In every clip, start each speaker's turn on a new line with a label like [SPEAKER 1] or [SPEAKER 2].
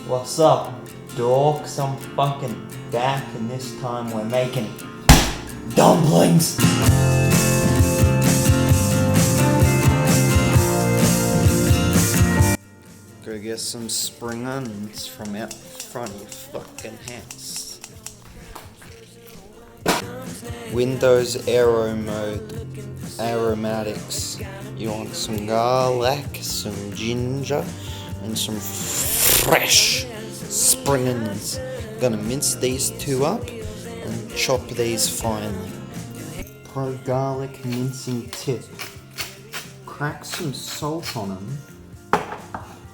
[SPEAKER 1] What's up, dorks? I'm fucking back, and this time we're making dumplings! Go get some spring onions from out front of your fucking house. Windows Aero Mode aromatics. You want some garlic, some ginger, and some fresh spring onions. Gonna mince these two up and chop these finely. Pro garlic mincing tip. Crack some salt on them,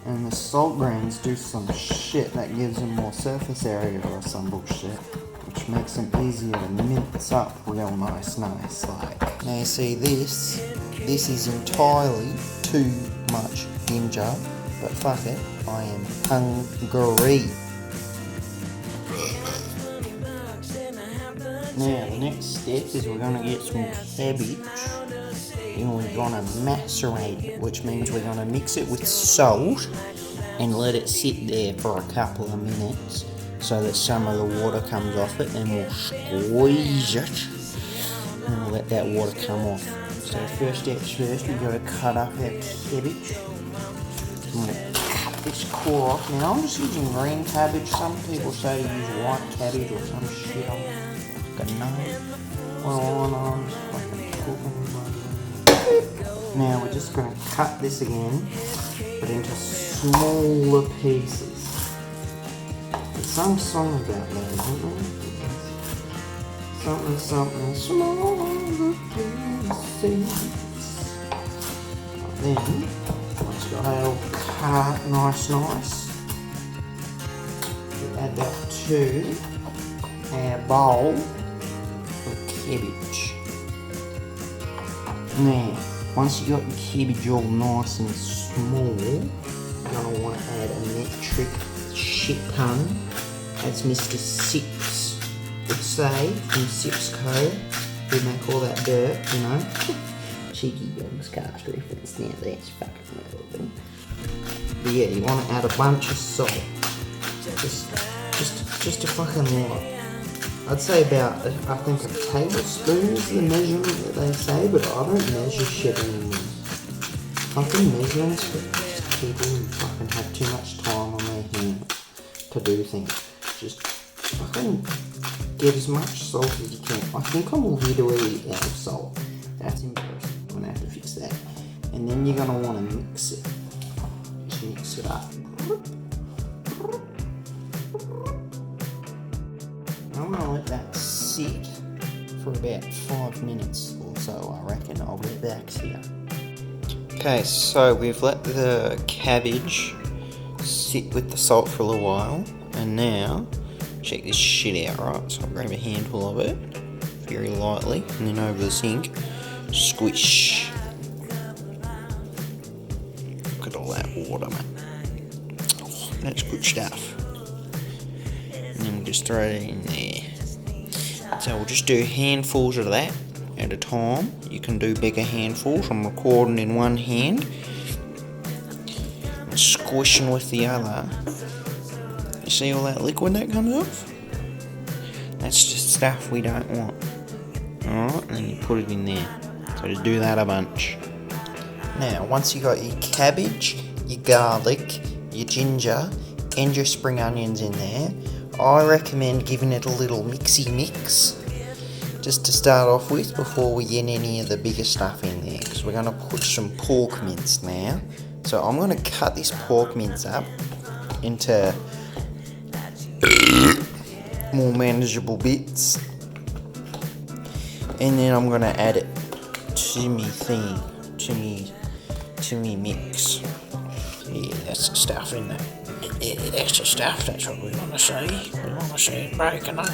[SPEAKER 1] and the salt grains do some shit that gives them more surface area or some bullshit, which makes them easier to mince up real nice like. Now you see this is entirely too much ginger, but fuck it, I am hungry. Now the next step is we're gonna get some cabbage and we're gonna macerate it, which means we're gonna mix it with salt and let it sit there for a couple of minutes so that some of the water comes off it, and we'll squeeze it and we'll let that water come off. So first steps first, we've got to cut up our cabbage. I'm going to cut this core off. Now I'm just using green cabbage. Some people say to use white cabbage or some shit. I don't know. Well, I'm just fucking cooking. Now we're just going to cut this again, but into smaller pieces. There's some song about that, isn't there? Something smaller pieces. Then, once you got that all cut nice, we add that to our bowl of cabbage. Now, once you got your cabbage all nice and small, you're going to want to add a metric shit ton. That's Mr. Sips would say from Sips Co. We make all that dirt, you know. Cheeky Young's cast reference now, that's fucking relevant. But yeah, you want to add a bunch of salt. Just a fucking lot. I'd say about, I think, a tablespoon is the measurement that they say, but I don't measure shit anymore. Fucking measurements for people who fucking have too much time on their hands to do things. Just fucking get as much salt as you can. I think I'm literally out of salt. That's embarrassing. I'm gonna have to fix that. And then you're gonna want to mix it. Just mix it up. I'm gonna let that sit for about 5 minutes or so, I reckon. I'll get back here. Okay, so we've let the cabbage sit with the salt for a little while, and now check this shit out, right? So I'll grab a handful of it very lightly, and then over the sink, squish. Look at all that water, man. Oh, that's good stuff. And then we'll just throw it in there. So we'll just do handfuls of that at a time. You can do bigger handfuls. I'm recording in one hand and squishing with the other. You see all that liquid that comes off? That's just stuff we don't want. Alright, and then you put it in there. So just do that a bunch. Now, once you got your cabbage, your garlic, your ginger, and your spring onions in there, I recommend giving it a little mixy mix just to start off with before we get any of the bigger stuff in there, because we're going to put some pork mince now. So I'm going to cut this pork mince up into more manageable bits, and then I'm going to add it to me thing, to me mix. Yeah, that's the stuff, isn't it? Yeah, that's the stuff, that's what we want to see. We want to see it broken up.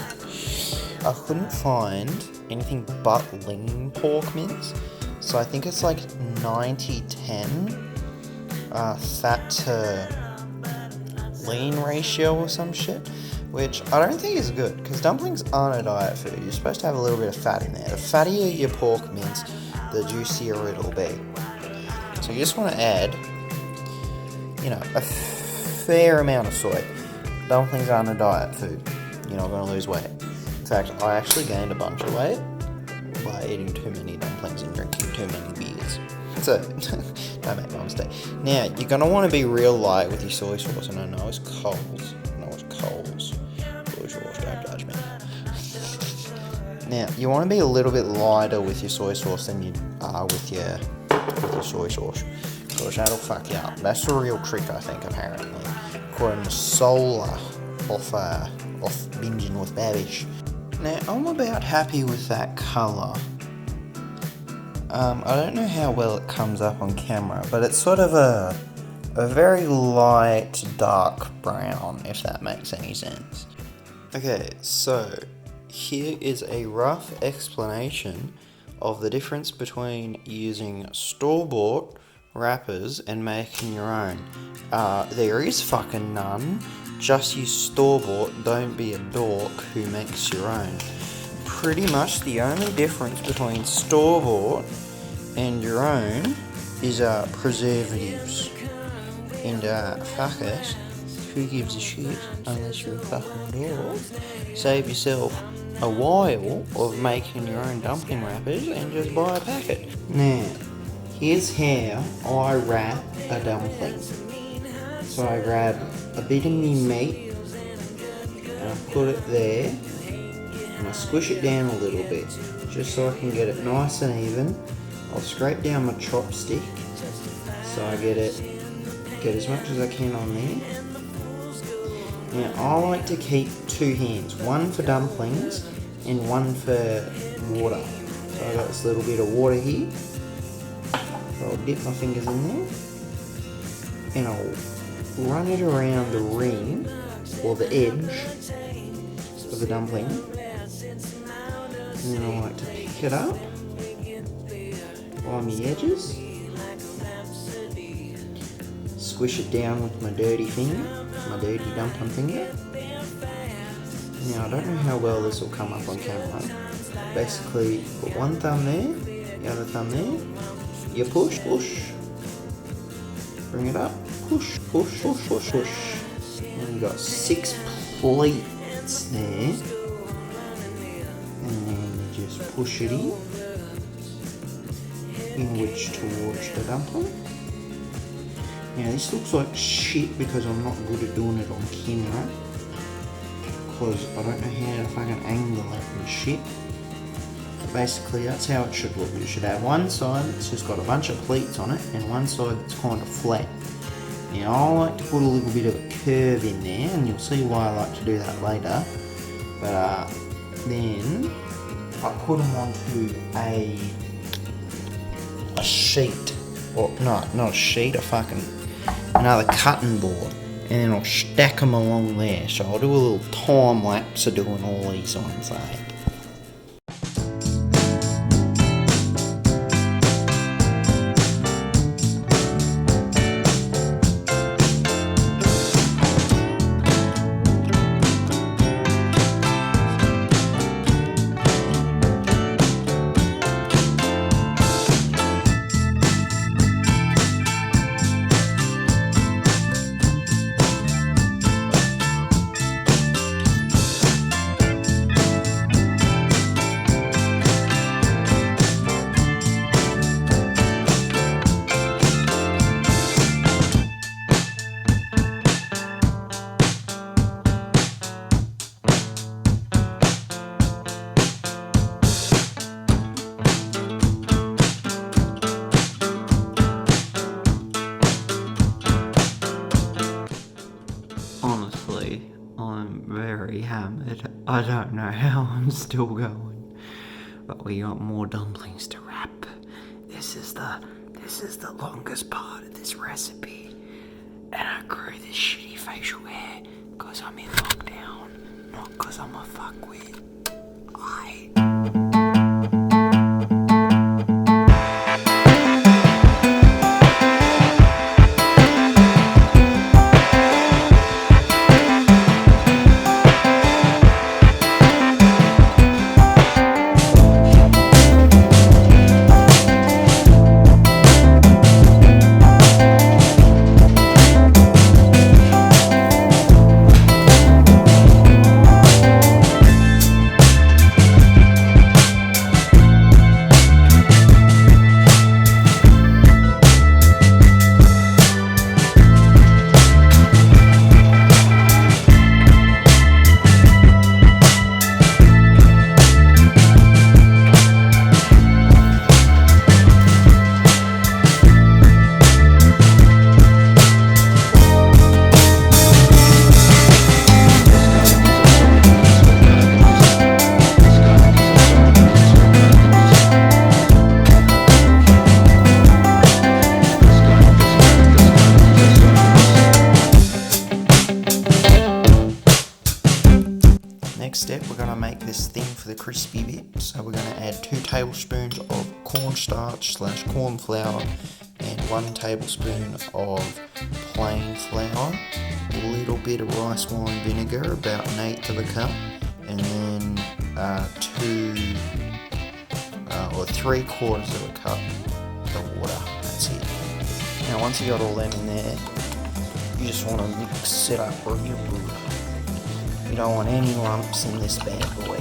[SPEAKER 1] I couldn't find anything but lean pork mince, so I think it's like 90-10 fat to lean ratio or some shit, which I don't think is good, because dumplings aren't a diet food. You're supposed to have a little bit of fat in there. The fattier your pork mince, the juicier it'll be. So you just want to add, you know, a fair amount of soy. dumplings aren't a diet food. You're not going to lose weight. In fact, I actually gained a bunch of weight by eating too many dumplings and drinking too many beers. So, don't make my mistake. Now, you're going to want to be real light with your soy sauce, and I know it's Coles. Soy sauce, don't judge me. Now, you want to be a little bit lighter with your soy sauce than you are with your soy sauce, because that'll fuck you up. That's the real trick, I think, apparently. According to Solar off Binging with Babish. Now, I'm about happy with that colour. I don't know how well it comes up on camera, but it's sort of a very light dark brown, if that makes any sense. Okay, so here is a rough explanation of the difference between using store-bought wrappers and making your own. There is fucking none. Just use store-bought, don't be a dork who makes your own. Pretty much the only difference between store-bought and your own is preservatives. And fuck it, who gives a shit unless you're a fucking dork? Save yourself a while of making your own dumpling wrappers and just buy a packet. Now, here's how I wrap a dumpling. So I grab a bit of me meat and I put it there and I squish it down a little bit just so I can get it nice and even. I'll scrape down my chopstick so I get as much as I can on there. Now I like to keep two hands, one for dumplings and one for water. So I've got this little bit of water here. So I'll dip my fingers in there and I'll run it around the ring or the edge of the dumpling, and then I like to pick it up on the edges, squish it down with my dirty dumpling finger. Now I don't know how well this will come up on camera. Basically, put one thumb there, the other thumb there, you push, bring it up, push, and you got 6 pleats there, and then you just push it in which towards the dumpling. Now this looks like shit because I'm not good at doing it on camera, because I don't know how to fucking angle it and shit. But basically that's how it should look. You should have one side that's just got a bunch of pleats on it and one side that's kind of flat. Now I like to put a little bit of a curve in there, and you'll see why I like to do that later. But then I put them onto a sheet, or not a sheet, another cutting board, and then I'll stack them along there. So I'll do a little time lapse of doing all these ones there. Honestly, I'm very hammered. I don't know how I'm still going, but we got more dumplings to wrap. This is the longest part of this recipe, and I grew this shitty facial hair because I'm in lockdown, not because I'm a fuckwit. next step, we're going to make this thin for the crispy bit. So we're going to add 2 tablespoons of cornstarch / corn flour and 1 tablespoon of plain flour, a little bit of rice wine vinegar, about 1/8 of a cup, and then 3/4 of a cup of water. That's it. Now once you got all that in there, you just want to mix it up real good. You don't want any lumps in this bad boy.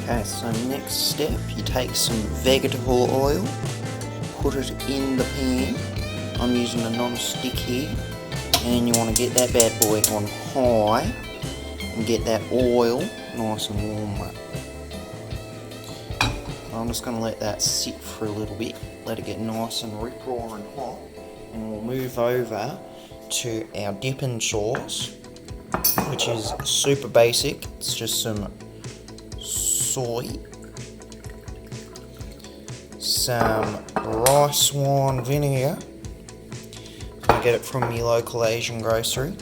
[SPEAKER 1] Okay, so next step, you take some vegetable oil, put it in the pan. I'm using a non-stick here, and you want to get that bad boy on high and get that oil nice and warm. I'm just going to let that sit for a little bit, let it get nice and rip-roaring hot, and we'll move over to our dipping sauce, which is super basic. It's just some soy, some rice wine vinegar. You get it from your local Asian grocery.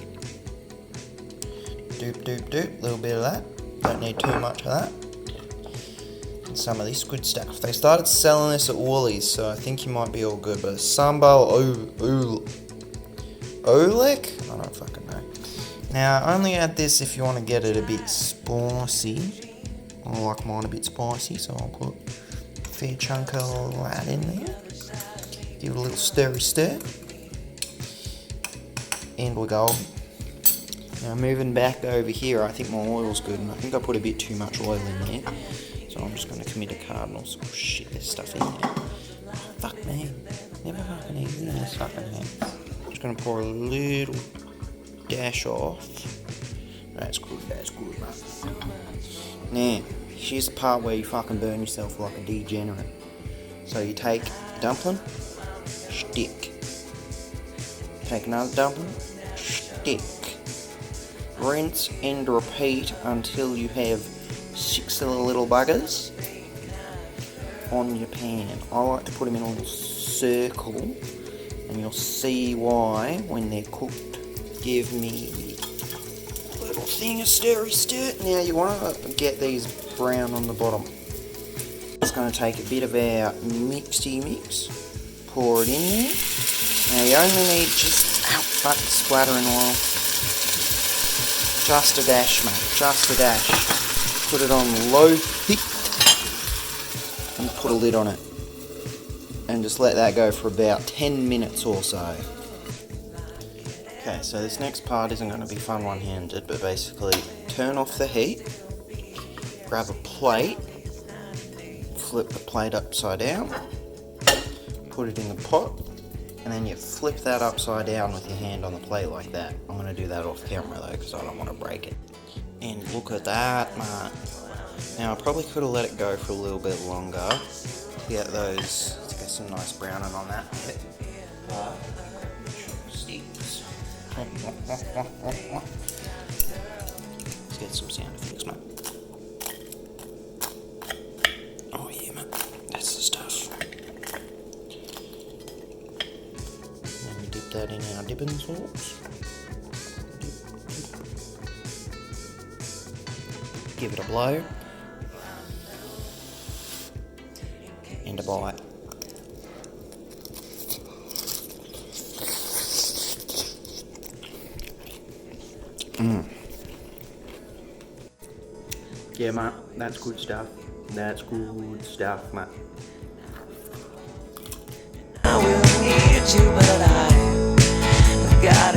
[SPEAKER 1] Doop, little bit of that. Don't need too much of that. And some of this good stuff. They started selling this at Woolies, so I think you might be all good. But sambal Oleg? I don't fucking know. Now, only add this if you want to get it a bit spicy. I like mine a bit spicy, so I'll put a fair chunk of that in there. Give it a little stirry stir. And we're golden. Now, moving back over here, I think my oil's good, and I think I put a bit too much oil in there. So I'm just going to commit a cardinals. Oh shit, there's stuff in there. Fuck me. Never fucking easy in this fucking thing. I'm just going to pour a little dash off. That's good, mate. Now, here's the part where you fucking burn yourself like a degenerate. So you take a dumpling, stick. Take another dumpling, stick. Rinse and repeat until you have 6 of the little buggers on your pan. I like to put them in a little circle, and you'll see why when they're cooked. Give me a little thing of stirry stir. Now you want to get these brown on the bottom. It's going to take a bit of our mixy mix, pour it in there. Now you only need just splattering oil. Just a dash, mate, just a dash. Put it on low heat and put a lid on it. And just let that go for about 10 minutes or so. Okay, so this next part isn't going to be fun one-handed, but basically turn off the heat, grab a plate, flip the plate upside down, put it in the pot, and then you flip that upside down with your hand on the plate like that. I'm going to do that off camera though, because I don't want to break it. And look at that, man. Now I probably could have let it go for a little bit longer to get those, to get some nice browning on that bit. Sticks. Let's get some sound effects, mate. Oh yeah, mate. That's the stuff. And we dip that in our dipping sauce. Give it a blow. And a bite. Yeah, mate, that's good stuff. That's good stuff, mate.
[SPEAKER 2] I will need you, but I've got